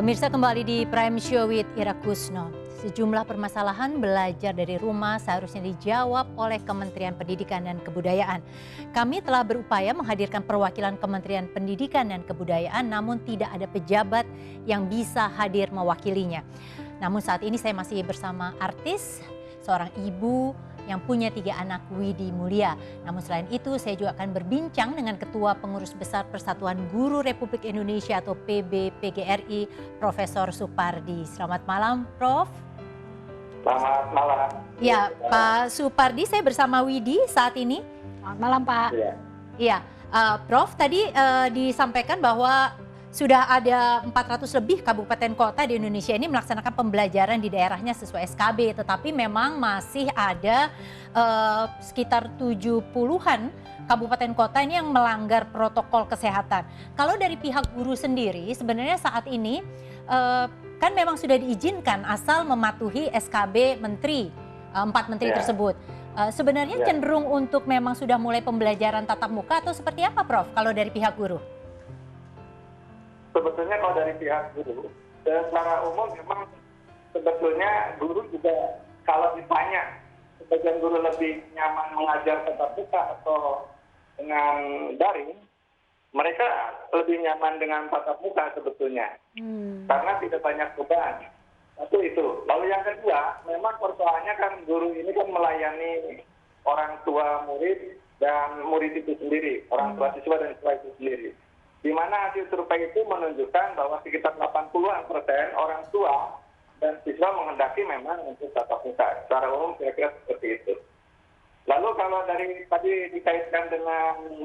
Pemirsa, kembali di Prime Show with Ira Kusno. Sejumlah permasalahan belajar dari rumah seharusnya dijawab oleh Kementerian Pendidikan dan Kebudayaan. Kami telah berupaya menghadirkan perwakilan Kementerian Pendidikan dan Kebudayaan, namun tidak ada pejabat yang bisa hadir mewakilinya. Namun saat ini saya masih bersama artis, seorang ibu yang punya 3 anak, Widi Mulia. Namun selain itu saya juga akan berbincang dengan Ketua Pengurus Besar Persatuan Guru Republik Indonesia atau PBPGRI, Profesor Supardi. Selamat malam, Prof. Selamat malam. Ya, Pak Supardi, saya bersama Widi saat ini. Selamat malam, Pak. Iya, Prof, tadi disampaikan bahwa sudah ada 400 lebih kabupaten kota di Indonesia ini melaksanakan pembelajaran di daerahnya sesuai SKB, tetapi memang masih ada sekitar 70-an kabupaten kota ini yang melanggar protokol kesehatan. Kalau dari pihak guru sendiri, sebenarnya saat ini kan memang sudah diizinkan asal mematuhi SKB menteri, 4 menteri tersebut. Sebenarnya cenderung untuk memang sudah mulai pembelajaran tatap muka atau seperti apa, Prof, kalau dari pihak guru? Sebetulnya kalau dari pihak guru, secara umum memang sebetulnya guru juga kalau ditanya sebagian guru lebih nyaman mengajar tatap muka atau dengan daring, mereka lebih nyaman dengan tatap muka sebetulnya, karena tidak banyak beban. Satu itu. Lalu yang kedua, memang persoalannya kan guru ini kan melayani orang tua murid dan murid itu sendiri, orang tua siswa dan siswa itu sendiri. Di mana hasil survei itu menunjukkan bahwa sekitar 80% orang tua dan siswa menghendaki memang untuk tatap muka. Secara umum kira-kira seperti itu. Lalu kalau dari tadi dikaitkan dengan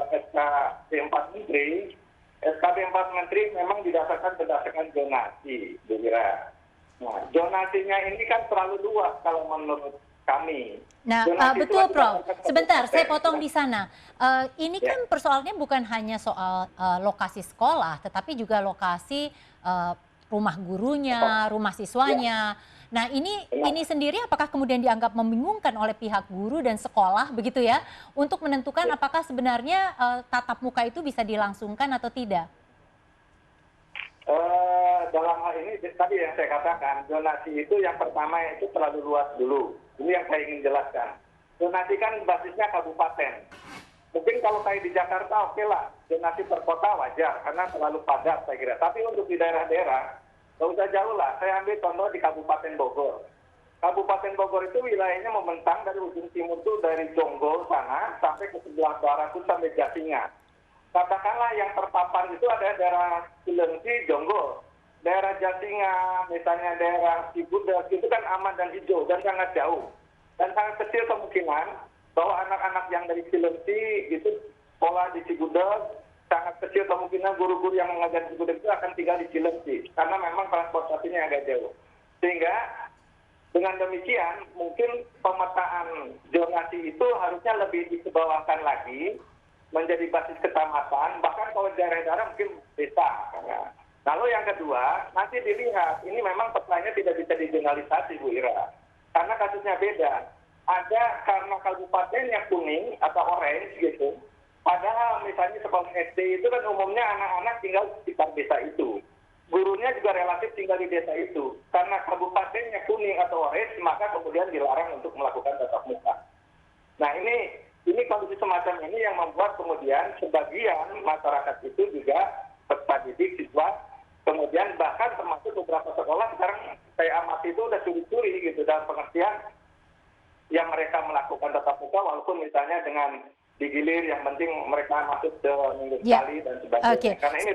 SKB 4 Menteri, SKB 4 Menteri memang berdasarkan zonasi, Bu Ira. Nah, zonasinya ini kan terlalu luas kalau menurut kami. Nah, betul, Prof. Sebentar, saya potong di sana. Ini kan persoalannya bukan hanya soal lokasi sekolah, tetapi juga lokasi rumah gurunya, rumah siswanya. Nah, ini sendiri apakah kemudian dianggap membingungkan oleh pihak guru dan sekolah, begitu ya, untuk menentukan apakah sebenarnya tatap muka itu bisa dilangsungkan atau tidak? Dalam hal ini tadi yang saya katakan, zonasi itu yang pertama itu terlalu luas dulu. Ini yang saya ingin jelaskan. Zonasi kan basisnya kabupaten. Mungkin kalau kayak di Jakarta oke lah, zonasi per kota wajar karena terlalu padat saya kira. Tapi untuk di daerah-daerah, nggak usah jauh lah. Saya ambil contoh di Kabupaten Bogor. Kabupaten Bogor itu wilayahnya membentang dari ujung timur tuh dari Jonggol sana sampai ke sebelah barat itu sampai Jatinga. Katakanlah yang terpapar itu ada daerah Cilengsi, Jonggol. Daerah Jatinga, misalnya daerah Cibudas, itu kan aman dan hijau dan sangat jauh. Dan sangat kecil kemungkinan bahwa anak-anak yang dari Cilengsi itu sekolah di Cibudas, sangat kecil kemungkinan guru-guru yang mengajar di Cibudas itu akan tinggal di Cilengsi. Karena memang transportasinya agak jauh. Sehingga dengan demikian mungkin pemetaan zonasi itu harusnya lebih disebawakan lagi menjadi basis kecamatan, bahkan kalau daerah-daerah mungkin desa. Lalu yang kedua, nanti dilihat, ini memang pertanyaannya tidak bisa digeneralisasi, Bu Ira. Karena kasusnya beda. Ada karena kabupatennya kuning atau orange gitu. Padahal misalnya sekolah SD itu kan umumnya anak-anak tinggal di sekitar desa itu. Gurunya juga relatif tinggal di desa itu. Karena kabupatennya kuning atau orange, maka kemudian dilarang untuk melakukan tatap muka. Nah ini kondisi semacam ini yang membuat kemudian sebagian masyarakat itu juga peserta didik, siswa, kemudian bahkan termasuk beberapa sekolah sekarang saya amati itu udah curi-curi gitu dalam pengertian yang mereka melakukan tatap muka walaupun misalnya dengan digilir yang penting mereka masuk ke minggu sekali dan sebagainya. Karena ini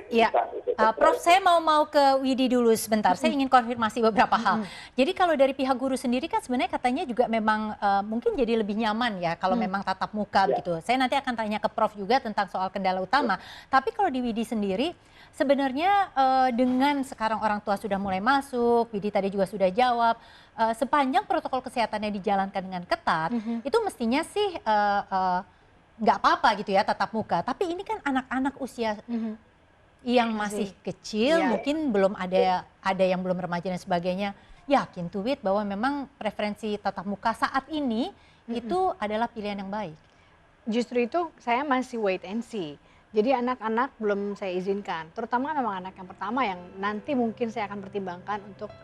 Prof, saya mau ke Widi dulu sebentar. Saya ingin konfirmasi beberapa hal. Jadi kalau dari pihak guru sendiri kan sebenarnya katanya juga memang mungkin jadi lebih nyaman ya kalau memang tatap muka begitu. Saya nanti akan tanya ke Prof juga tentang soal kendala utama. Tapi kalau di Widi sendiri sebenarnya dengan sekarang orang tua sudah mulai masuk, Widi tadi juga sudah jawab, sepanjang protokol kesehatannya dijalankan dengan ketat, itu mestinya sih nggak apa-apa gitu ya tatap muka. Tapi ini kan anak-anak usia yang masih kecil, mungkin belum ada yang belum remaja dan sebagainya. Yakin tuh Wid bahwa memang preferensi tatap muka saat ini itu adalah pilihan yang baik? Justru itu saya masih wait and see. Jadi anak-anak belum saya izinkan, terutama memang anak yang pertama yang nanti mungkin saya akan pertimbangkan untuk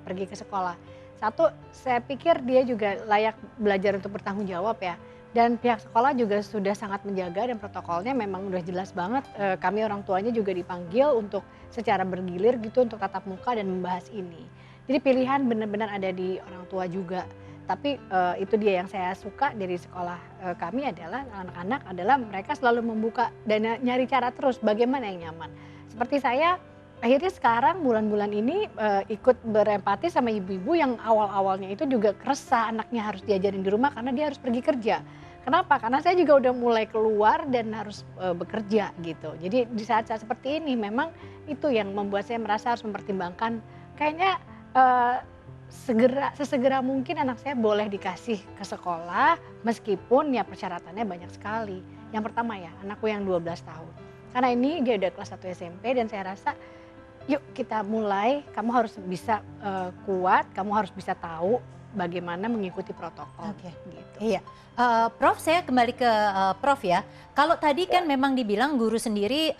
pergi ke sekolah. Satu, saya pikir dia juga layak belajar untuk bertanggung jawab ya. Dan pihak sekolah juga sudah sangat menjaga dan protokolnya memang udah jelas banget. Kami orang tuanya juga dipanggil untuk secara bergilir gitu untuk tatap muka dan membahas ini. Jadi pilihan benar-benar ada di orang tua juga. Tapi itu dia yang saya suka dari sekolah kami adalah anak-anak adalah mereka selalu membuka dan nyari cara terus bagaimana yang nyaman. Seperti saya akhirnya sekarang bulan-bulan ini ikut berempati sama ibu-ibu yang awal-awalnya itu juga resah anaknya harus diajarin di rumah karena dia harus pergi kerja. Kenapa? Karena saya juga udah mulai keluar dan harus bekerja gitu. Jadi di saat-saat seperti ini memang itu yang membuat saya merasa harus mempertimbangkan kayaknya sesegera mungkin anak saya boleh dikasih ke sekolah meskipun ya persyaratannya banyak sekali. Yang pertama ya anakku yang 12 tahun. Karena ini dia udah kelas 1 SMP dan saya rasa yuk kita mulai, kamu harus bisa kuat, kamu harus bisa tahu bagaimana mengikuti protokol. Oke. Gitu. Iya, Prof saya kembali ke Prof ya. Kalau tadi kan memang dibilang guru sendiri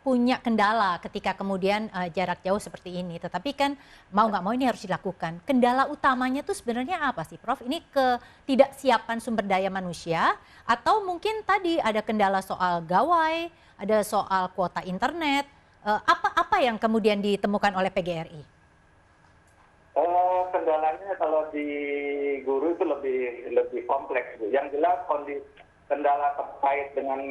punya kendala ketika kemudian jarak jauh seperti ini. Tetapi kan mau nggak mau ini harus dilakukan. Kendala utamanya tuh sebenarnya apa sih Prof? Ini ketidaksiapan sumber daya manusia atau mungkin tadi ada kendala soal gawai, ada soal kuota internet. Apa yang kemudian ditemukan oleh PGRI? Kendalanya kalau di guru itu lebih kompleks, Bu. Yang jelas kondisi kendala terkait dengan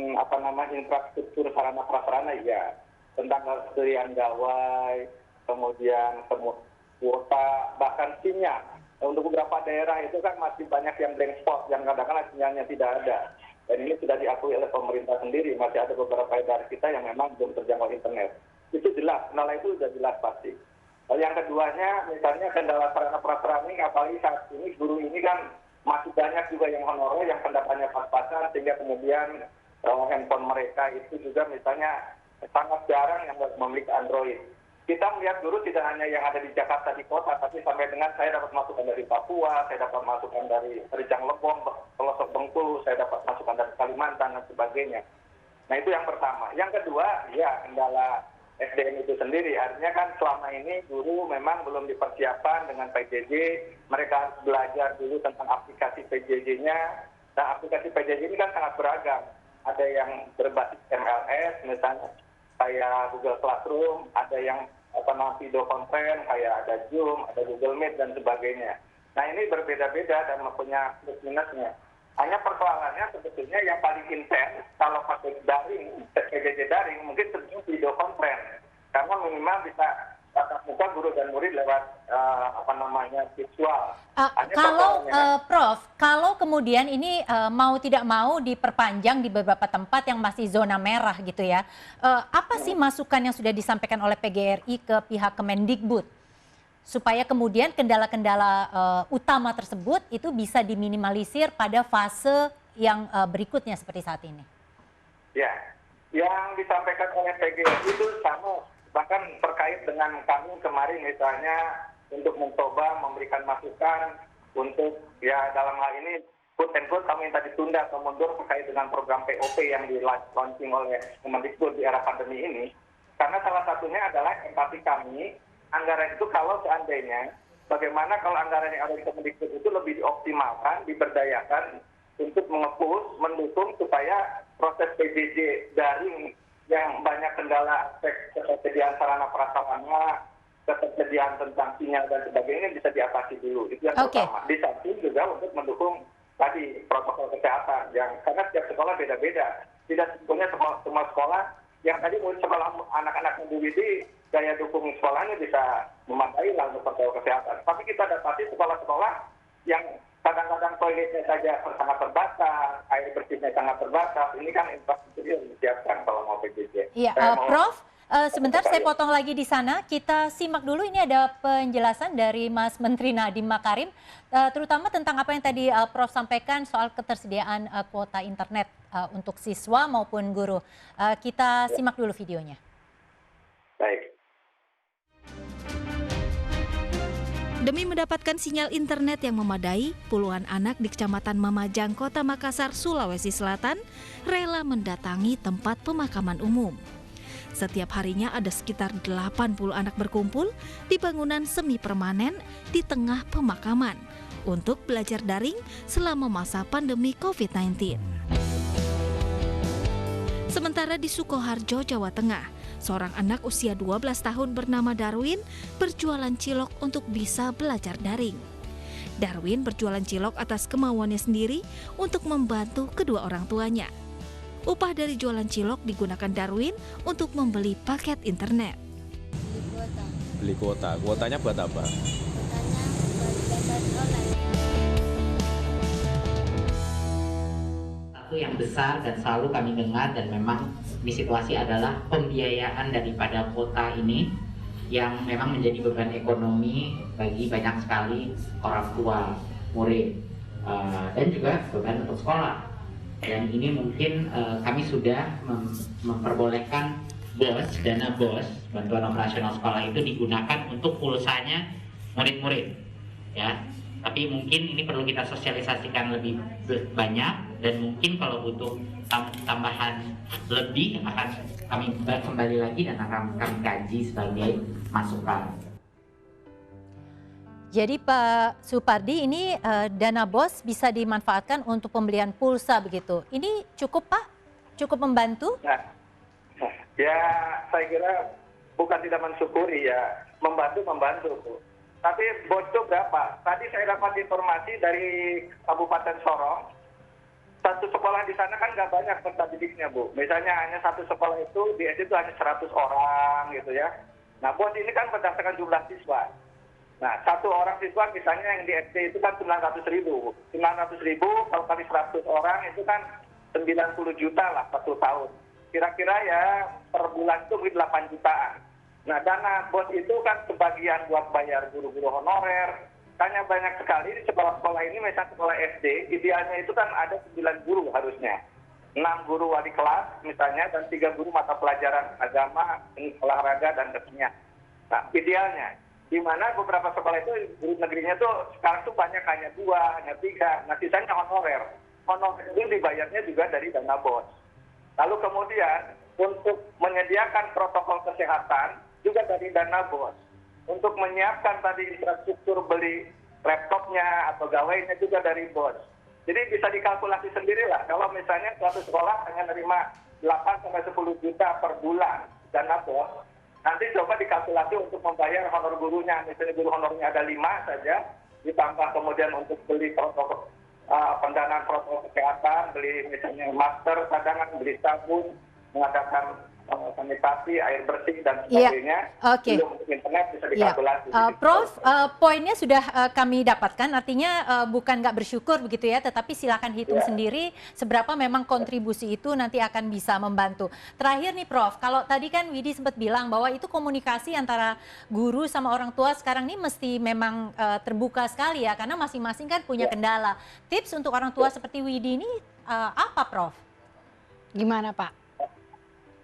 infrastruktur sarana prasarana ya, tentang kesediaan gawai, kemudian kuota, bahkan sinyal. Untuk beberapa daerah itu kan masih banyak yang blank spot, yang kadang-kadang sinyalnya tidak ada. Dan ini sudah diakui oleh pemerintah sendiri, masih ada beberapa daerah kita yang memang belum terjangkau internet. Itu jelas, kendala itu sudah jelas pasti. Yang keduanya, misalnya kendala sarana prasarana ini, apalagi saat ini guru ini kan masih banyak juga yang honorer yang pendapatannya pas-pasan, sehingga kemudian handphone mereka itu juga misalnya sangat jarang yang memiliki Android. Kita melihat guru tidak hanya yang ada di Jakarta di kota, tapi sampai dengan saya dapat masukan dari Papua, saya dapat masukan dari Rejang Lebong, pelosok Bengkulu, saya dapat masukan dari Kalimantan dan sebagainya. Nah itu yang pertama. Yang kedua, ya kendala SDM itu sendiri, artinya kan selama ini guru memang belum dipersiapkan dengan PJJ, mereka harus belajar dulu tentang aplikasi PJJ-nya. Nah aplikasi PJJ ini kan sangat beragam, ada yang berbasis MLS misalnya kayak Google Classroom, ada yang video conference kayak ada Zoom, ada Google Meet dan sebagainya. Nah ini berbeda-beda dan mempunyai plus minusnya. Hanya persoalannya sebetulnya yang paling intens kalau pakai daring, PJJ daring mungkin sebetulnya video conference. Karena minimal bisa tatap muka guru dan murid lewat visual. Prof, kalau kemudian ini mau tidak mau diperpanjang di beberapa tempat yang masih zona merah gitu ya. Apa sih masukan yang sudah disampaikan oleh PGRI ke pihak Kemendikbud? Supaya kemudian kendala-kendala utama tersebut itu bisa diminimalisir pada fase yang berikutnya seperti saat ini. Ya, yang disampaikan oleh PGRI itu sama, bahkan terkait dengan kami kemarin misalnya untuk mencoba memberikan masukan untuk ya dalam hal ini quote and quote kami minta ditunda atau mundur terkait dengan program POP yang di-launching oleh Kemendikbud di era pandemi ini. Karena salah satunya adalah empati kami. Anggaran itu kalau seandainya, bagaimana kalau anggaran yang ada di Kemendikbud itu lebih dioptimalkan, diberdayakan untuk mendukung supaya proses PJJ daring yang banyak kendala aspek ketersediaan sarana prasarana, ketersediaan tentang sinyal dan sebagainya bisa diatasi dulu. Itu yang pertama. Di samping juga untuk mendukung tadi protokol kesehatan, karena setiap sekolah beda-beda. Tidak sebetulnya semua sekolah yang tadi murid sekolah anak-anak mendidik daya dukung sekolahnya bisa memadai lah untuk protokol kesehatan. Tapi kita dapati sekolah-sekolah yang kadang-kadang toiletnya saja sangat terbatas, air bersihnya sangat terbatas. Ini kan infrastruktur yang disiapkan kalau mau PJJ. Iya, Prof, sebentar saya potong lagi di sana. Kita simak dulu, ini ada penjelasan dari Mas Menteri Nadiem Makarim, terutama tentang apa yang tadi Prof sampaikan soal ketersediaan kuota internet untuk siswa maupun guru. Kita simak dulu videonya. Baik. Demi mendapatkan sinyal internet yang memadai, puluhan anak di Kecamatan Mamajang, Kota Makassar, Sulawesi Selatan rela mendatangi tempat pemakaman umum. Setiap harinya ada sekitar 80 anak berkumpul di bangunan semi permanen di tengah pemakaman untuk belajar daring selama masa pandemi COVID-19. Sementara di Sukoharjo, Jawa Tengah, seorang anak usia 12 tahun bernama Darwin berjualan cilok untuk bisa belajar daring. Darwin berjualan cilok atas kemauannya sendiri untuk membantu kedua orang tuanya. Upah dari jualan cilok digunakan Darwin untuk membeli paket internet. Beli kuota. Kuotanya buat apa? Satu yang besar dan selalu kami dengar dan memang di situasi adalah pembiayaan daripada kuota ini yang memang menjadi beban ekonomi bagi banyak sekali orang tua murid dan juga beban untuk sekolah. Dan ini mungkin kami sudah memperbolehkan dana BOS, bantuan operasional sekolah itu digunakan untuk pulsanya murid-murid, ya. Tapi mungkin ini perlu kita sosialisasikan lebih banyak dan mungkin kalau butuh tambahan lebih akan kami kembali lagi dan akan kami kaji sebagai masukan. Jadi Pak Supardi, ini dana BOS bisa dimanfaatkan untuk pembelian pulsa begitu. Ini cukup Pak? Cukup membantu? Nah, ya saya kira bukan tidak mensyukuri ya, membantu Bu. Tapi BOS itu berapa? Tadi saya dapat informasi dari Kabupaten Sorong, satu sekolah di sana kan nggak banyak peserta didiknya Bu. Misalnya hanya satu sekolah itu, di SD itu hanya 100 orang gitu ya. Nah BOS ini kan berdasarkan jumlah siswa. Nah satu orang siswa misalnya yang di SD itu kan 900.000. 900.000 kalau kali 100 orang itu kan 90 juta lah satu tahun. Kira-kira ya per bulan itu 8 jutaan. Nah dana BOS itu kan sebagian buat bayar guru-guru honorer. Tanya banyak sekali di sekolah-sekolah ini, misalnya sekolah SD, idealnya itu kan ada 9 guru harusnya. 6 guru wali kelas misalnya, dan 3 guru mata pelajaran agama, olahraga, dan kesenian. Nah idealnya, di mana beberapa sekolah itu guru negerinya tuh sekarang tuh banyak hanya 2, hanya 3, nah sisanya honorer. Honorer itu dibayarnya juga dari dana BOS. Lalu kemudian untuk menyediakan protokol kesehatan juga dari dana BOS. Untuk menyiapkan tadi infrastruktur beli laptopnya atau gawainya juga dari BOS. Jadi bisa dikalkulasi sendirilah. Kalau misalnya suatu sekolah hanya nerima 8-10 juta per bulan dana BOS, nanti coba dikalkulasi untuk membayar honor gurunya. Misalnya guru honornya ada 5 saja, ditambah kemudian untuk beli protokol pendanaan protokol kesehatan, beli misalnya masker, cadangan, beli sabun, mengadakan sanitasi, air bersih dan sebagainya. Oke. Untuk internet bisa dikalkulasi. Prof, poinnya sudah kami dapatkan, artinya bukan nggak bersyukur begitu ya, tetapi silakan hitung sendiri seberapa memang kontribusi itu nanti akan bisa membantu. Terakhir nih Prof, kalau tadi kan Widi sempat bilang bahwa itu komunikasi antara guru sama orang tua sekarang ini mesti memang terbuka sekali ya, karena masing-masing kan punya kendala. Tips untuk orang tua seperti Widi ini apa Prof? Gimana Pak?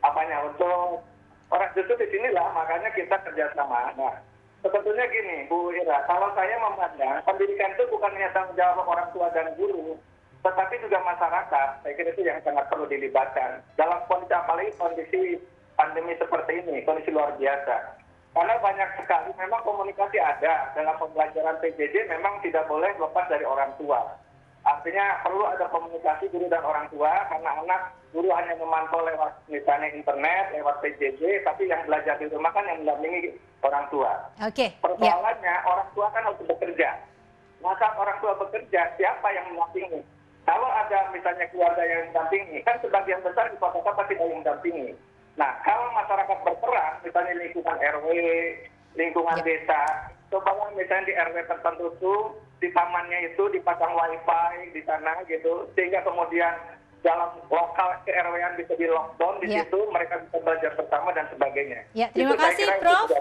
Apanya untuk orang justru di sinilah makanya kita kerjasama. Nah, sebetulnya gini Bu Ira, kalau saya memandang pendidikan itu bukan hanya tanggung jawab orang tua dan guru, tetapi juga masyarakat. Saya kira itu yang sangat perlu dilibatkan dalam kondisi, apalagi kondisi pandemi seperti ini, kondisi luar biasa. Karena banyak sekali memang komunikasi ada dalam pembelajaran PJJ, memang tidak boleh lepas dari orang tua. Artinya perlu ada komunikasi guru dan orang tua, karena anak guru hanya memantau lewat misalnya internet, lewat PJJ, tapi yang belajar di rumah kan yang mendampingi orang tua. Oke. Persoalannya orang tua kan harus bekerja. Maka orang tua bekerja, siapa yang mendampingi? Kalau ada misalnya keluarga yang mendampingi, kan sebagian besar di kota-kota tidak yang mendampingi. Nah, kalau masyarakat berperan, misalnya lingkungan RW, lingkungan desa, coba misalnya di RW tertentu tuh, di tamannya itu dipasang wifi di sana gitu, sehingga kemudian dalam lokal ke-RW-an bisa di lockdown di situ, mereka bisa belajar bersama dan sebagainya. Ya, terima kasih Prof.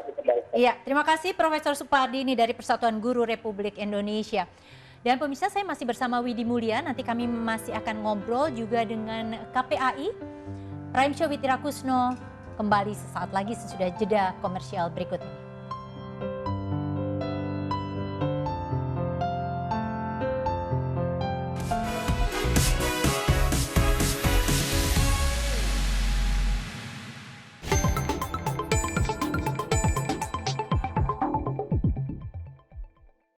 Ya, terima kasih Profesor Supardi ini dari Persatuan Guru Republik Indonesia. Dan pemirsa, saya masih bersama Widi Mulia, nanti kami masih akan ngobrol juga dengan KPAI. Prime Show with Ira Kusno kembali sesaat lagi sesudah jeda komersial berikut ini.